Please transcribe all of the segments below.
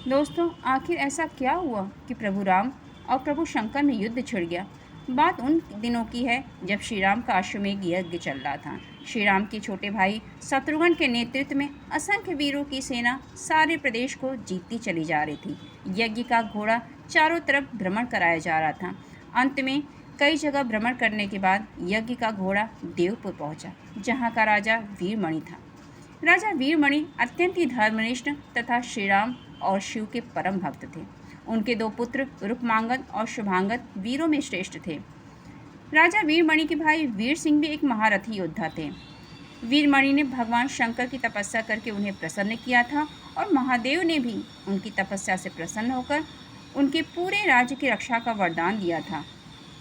दोस्तों, आखिर ऐसा क्या हुआ कि प्रभु राम और प्रभु शंकर में युद्ध छिड़ गया। बात उन दिनों की है जब श्री राम का अश्वमेध यज्ञ चल रहा था। श्री राम के छोटे भाई शत्रुघ्न के नेतृत्व में असंख्य वीरों की सेना सारे प्रदेश को जीतती चली जा रही थी। यज्ञ का घोड़ा चारों तरफ भ्रमण कराया जा रहा था। अंत में कई जगह भ्रमण करने के बाद यज्ञ का घोड़ा देवपुर पहुंचा, जहां का राजा वीरमणि था। राजा वीरमणि अत्यंत ही धर्मनिष्ठ तथा श्री राम और शिव के परम भक्त थे। उनके दो पुत्र रुक्मांगद और शुभांगद वीरों में श्रेष्ठ थे। राजा वीरमणि के भाई वीर सिंह भी एक महारथी योद्धा थे। वीरमणि ने भगवान शंकर की तपस्या करके उन्हें प्रसन्न किया था और महादेव ने भी उनकी तपस्या से प्रसन्न होकर उनके पूरे राज्य की रक्षा का वरदान दिया था।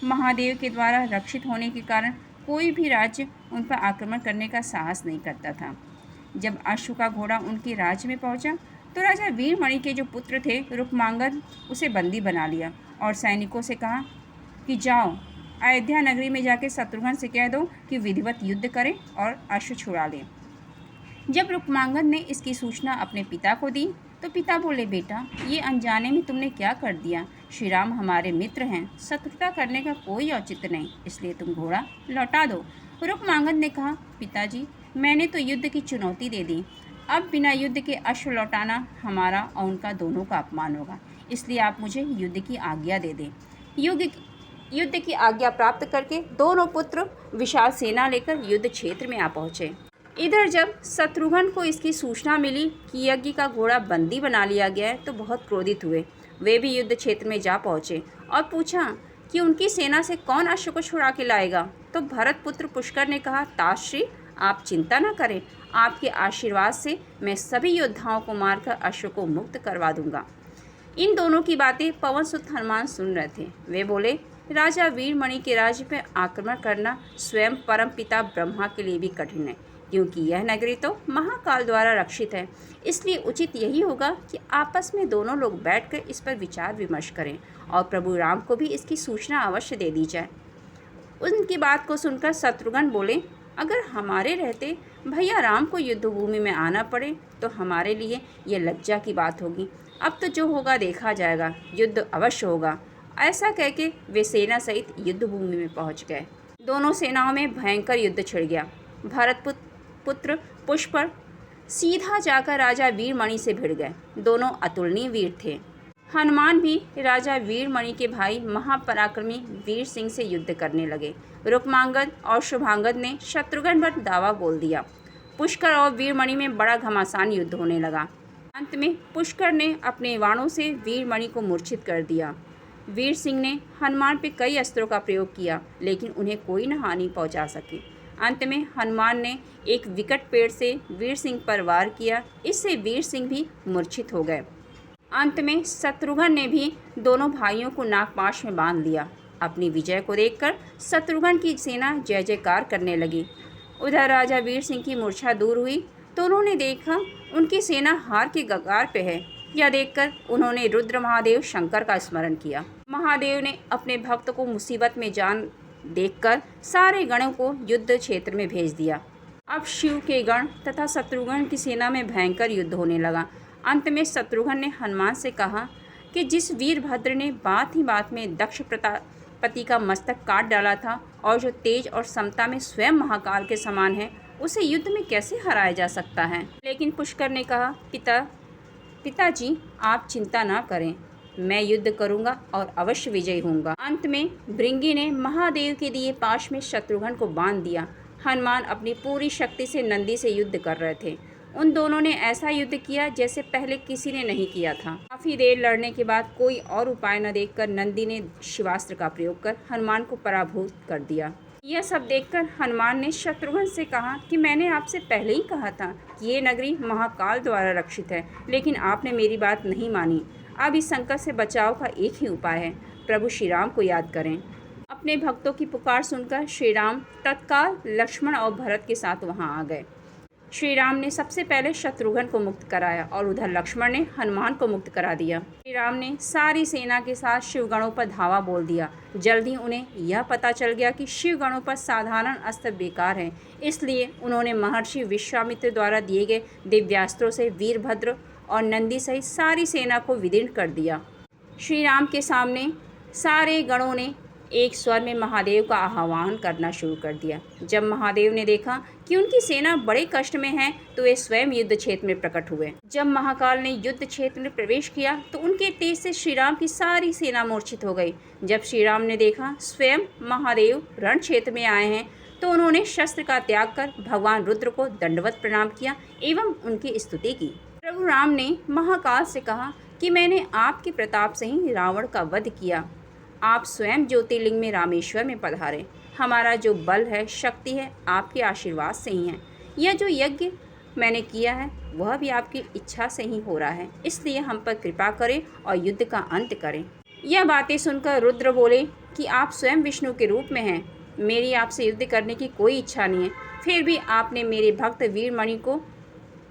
महादेव के द्वारा रक्षित होने के कारण कोई भी राज्य उन पर आक्रमण करने का साहस नहीं करता था। जब अश्व का घोड़ा उनके राज्य में पहुंचा तो राजा वीरमणि के जो पुत्र थे रुक्मांगद उसे बंदी बना लिया और सैनिकों से कहा कि जाओ अयोध्या नगरी में जाकर शत्रुघ्न से कह दो कि विधिवत युद्ध करें और अश्व छुड़ा लें। जब रुक्मांगद ने इसकी सूचना अपने पिता को दी तो पिता बोले, बेटा, ये अनजाने में तुमने क्या कर दिया। श्री राम हमारे मित्र हैं, शत्रुता करने का कोई औचित्य नहीं, इसलिए तुम घोड़ा लौटा दो। रुक्मांगद ने कहा, पिताजी, मैंने तो युद्ध की चुनौती दे दी, अब बिना युद्ध के अश्व लौटाना हमारा और उनका दोनों का अपमान होगा, इसलिए आप मुझे युद्ध की आज्ञा दे दें। युद्ध की आज्ञा प्राप्त करके दोनों पुत्र विशाल सेना लेकर युद्ध क्षेत्र में आ पहुँचे। इधर जब शत्रुघ्न को इसकी सूचना मिली कि यज्ञ का घोड़ा बंदी बना लिया गया है तो बहुत क्रोधित हुए। वे भी युद्ध क्षेत्र में जा पहुँचे और पूछा कि उनकी सेना से कौन अश्व को छुड़ा के लाएगा। तो भरत पुत्र पुष्कर ने कहा, ताश्री, आप चिंता न करें, आपके आशीर्वाद से मैं सभी योद्धाओं को मारकर अश्व को मुक्त करवा दूंगा। इन दोनों की बातें पवन सुत हनुमान सुन रहे थे। वे बोले, राजा वीरमणि के राज्य पर आक्रमण करना स्वयं परम पिता ब्रह्मा के लिए भी कठिन है, क्योंकि यह नगरी तो महाकाल द्वारा रक्षित है। इसलिए उचित यही होगा कि आपस में दोनों लोग बैठकर इस पर विचार विमर्श करें और प्रभु राम को भी इसकी सूचना अवश्य दे दी जाए। उनकी बात को सुनकर शत्रुघ्न बोले, अगर हमारे रहते भैया राम को युद्ध भूमि में आना पड़े तो हमारे लिए ये लज्जा की बात होगी। अब तो जो होगा देखा जाएगा, युद्ध अवश्य होगा। ऐसा कहकर वे सेना सहित युद्ध भूमि में पहुंच गए। दोनों सेनाओं में भयंकर युद्ध छिड़ गया। भरत पुत्र पुष्कर सीधा जाकर राजा वीरमणि से भिड़ गए। दोनों अतुलनीय वीर थे। हनुमान भी राजा वीरमणि के भाई महापराक्रमी वीर सिंह से युद्ध करने लगे। रुक्मांगद और शुभांगद ने शत्रुघ्न पर दावा बोल दिया। पुष्कर और वीरमणि में बड़ा घमासान युद्ध होने लगा। अंत में पुष्कर ने अपने बाणों से वीरमणि को मूर्छित कर दिया। वीर सिंह ने हनुमान पर कई अस्त्रों का प्रयोग किया, लेकिन उन्हें कोई न हानि पहुंचा सकी। अंत में हनुमान ने एक विकट पेड़ से वीर सिंह पर वार किया, इससे वीर सिंह भी मूर्छित हो गए। अंत में शत्रुघ्न ने भी दोनों भाइयों को नागपाश में बांध लिया। अपनी विजय को देखकर शत्रुघ्न की सेना जय जयकार करने लगी। उधर राजा वीर सिंह की मूर्छा दूर हुई तो उन्होंने देखा उनकी सेना हार के कगार पे है। यह देखकर उन्होंने रुद्र महादेव शंकर का स्मरण किया। महादेव ने अपने भक्त को मुसीबत में जान देखकर सारे गणों को युद्ध क्षेत्र में भेज दिया। अब शिव के गण तथा शत्रुघ्न की सेना में भयंकर युद्ध होने लगा। अंत में शत्रुघ्न ने हनुमान से कहा कि जिस वीरभद्र ने बात ही बात में दक्ष प्रजापति का मस्तक काट डाला था और जो तेज और समता में स्वयं महाकाल के समान है, उसे युद्ध में कैसे हराया जा सकता है। लेकिन पुष्कर ने कहा, पिताजी, आप चिंता ना करें, मैं युद्ध करूंगा और अवश्य विजयी होऊंगा। अंत में भृंगी ने महादेव के दिए पाश में शत्रुघ्न को बांध दिया। हनुमान अपनी पूरी शक्ति से नंदी से युद्ध कर रहे थे। उन दोनों ने ऐसा युद्ध किया जैसे पहले किसी ने नहीं किया था। काफी देर लड़ने के बाद कोई और उपाय न देखकर नंदी ने शिवास्त्र का प्रयोग कर हनुमान को पराभूत कर दिया। यह सब देखकर हनुमान ने शत्रुघ्न से कहा कि मैंने आपसे पहले ही कहा था कि ये नगरी महाकाल द्वारा रक्षित है, लेकिन आपने मेरी बात नहीं मानी। अब इस संकट से बचाव का एक ही उपाय है, प्रभु श्री राम को याद करें। अपने भक्तों की पुकार सुनकर श्री राम तत्काल लक्ष्मण और भरत के साथ वहां आ गए। श्री राम ने सबसे पहले शत्रुघ्न को मुक्त कराया और उधर लक्ष्मण ने हनुमान को मुक्त करा दिया। श्री राम ने सारी सेना के साथ शिवगणों पर धावा बोल दिया। जल्दी उन्हें यह पता चल गया कि शिवगणों पर साधारण अस्त्र बेकार है, इसलिए उन्होंने महर्षि विश्वामित्र द्वारा दिए गए दिव्यास्त्रों से वीरभद्र और नंदी सहित सारी सेना को विदीर्ण कर दिया। श्री राम के सामने सारे गणों ने एक स्वर में महादेव का आह्वान करना शुरू कर दिया। जब महादेव ने देखा कि उनकी सेना बड़े कष्ट में है तो वे स्वयं युद्ध क्षेत्र में प्रकट हुए। जब महाकाल ने युद्ध क्षेत्र में प्रवेश किया तो उनके तेज से श्री राम की सारी सेना मूर्छित हो गई। जब श्री राम ने देखा स्वयं महादेव रण क्षेत्र में आए हैं तो उन्होंने शस्त्र का त्याग कर भगवान रुद्र को दंडवत प्रणाम किया एवं उनकी स्तुति की। प्रभु राम ने महाकाल से कहा कि मैंने आपके प्रताप से ही रावण का वध किया। आप स्वयं ज्योतिर्लिंग में रामेश्वर में पधारे। हमारा जो बल है, शक्ति है, आपके आशीर्वाद से ही है। यह जो यज्ञ मैंने किया है वह भी आपकी इच्छा से ही हो रहा है, इसलिए हम पर कृपा करें और युद्ध का अंत करें। यह बातें सुनकर रुद्र बोले कि आप स्वयं विष्णु के रूप में हैं, मेरी आपसे युद्ध करने की कोई इच्छा नहीं है, फिर भी आपने मेरे भक्त वीरमणि को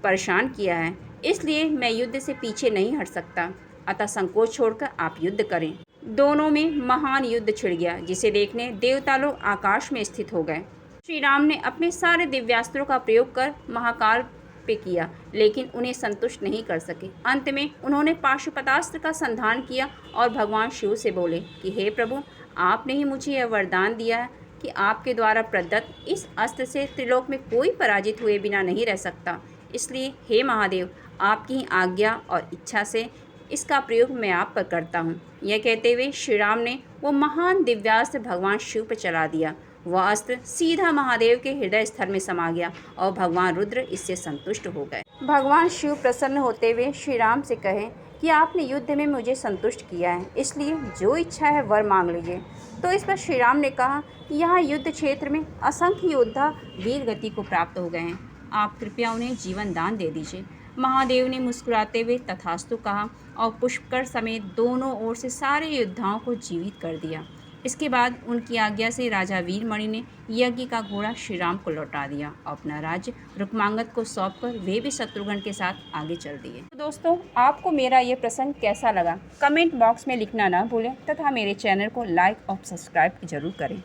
परेशान किया है, इसलिए मैं युद्ध से पीछे नहीं हट सकता। अतः संकोच छोड़कर आप युद्ध करें। दोनों में महान युद्ध छिड़ गया, जिसे देखने देवता लोग आकाश में स्थित हो गए। श्री राम ने अपने सारे दिव्यास्त्रों का प्रयोग कर महाकाल पे किया, लेकिन उन्हें संतुष्ट नहीं कर सके। अंत में उन्होंने पाशुपतास्त्र का संधान किया और भगवान शिव से बोले कि हे प्रभु, आपने ही मुझे यह वरदान दिया है कि आपके द्वारा प्रदत्त इस अस्त्र से त्रिलोक में कोई पराजित हुए बिना नहीं रह सकता। इसलिए हे महादेव, आपकी ही आज्ञा और इच्छा से इसका प्रयोग मैं आप पर करता हूँ। यह कहते हुए श्री राम ने वो महान दिव्यास्त्र भगवान शिव पर चला दिया। वह अस्त्र सीधा महादेव के हृदय स्थल में समा गया और भगवान रुद्र इससे संतुष्ट हो गए। भगवान शिव प्रसन्न होते हुए श्री राम से कहे कि आपने युद्ध में मुझे संतुष्ट किया है, इसलिए जो इच्छा है वर मांग लीजिए। तो इस पर श्री राम ने कहा कि यहाँ युद्ध क्षेत्र में असंख्य योद्धा वीर गति को प्राप्त हो गए हैं, आप कृपया उन्हें जीवन दान दे दीजिए। महादेव ने मुस्कुराते हुए तथास्तु कहा और पुष्कर समेत दोनों ओर से सारे योद्धाओं को जीवित कर दिया। इसके बाद उनकी आज्ञा से राजा वीरमणि ने यज्ञ का घोड़ा श्री राम को लौटा दिया और अपना राज्य रुक्मांगद को सौंपकर वे भी शत्रुघ्न के साथ आगे चल दिए। तो दोस्तों, आपको मेरा ये प्रसंग कैसा लगा कमेंट बॉक्स में लिखना ना भूलें तथा मेरे चैनल को लाइक और सब्सक्राइब जरूर करें।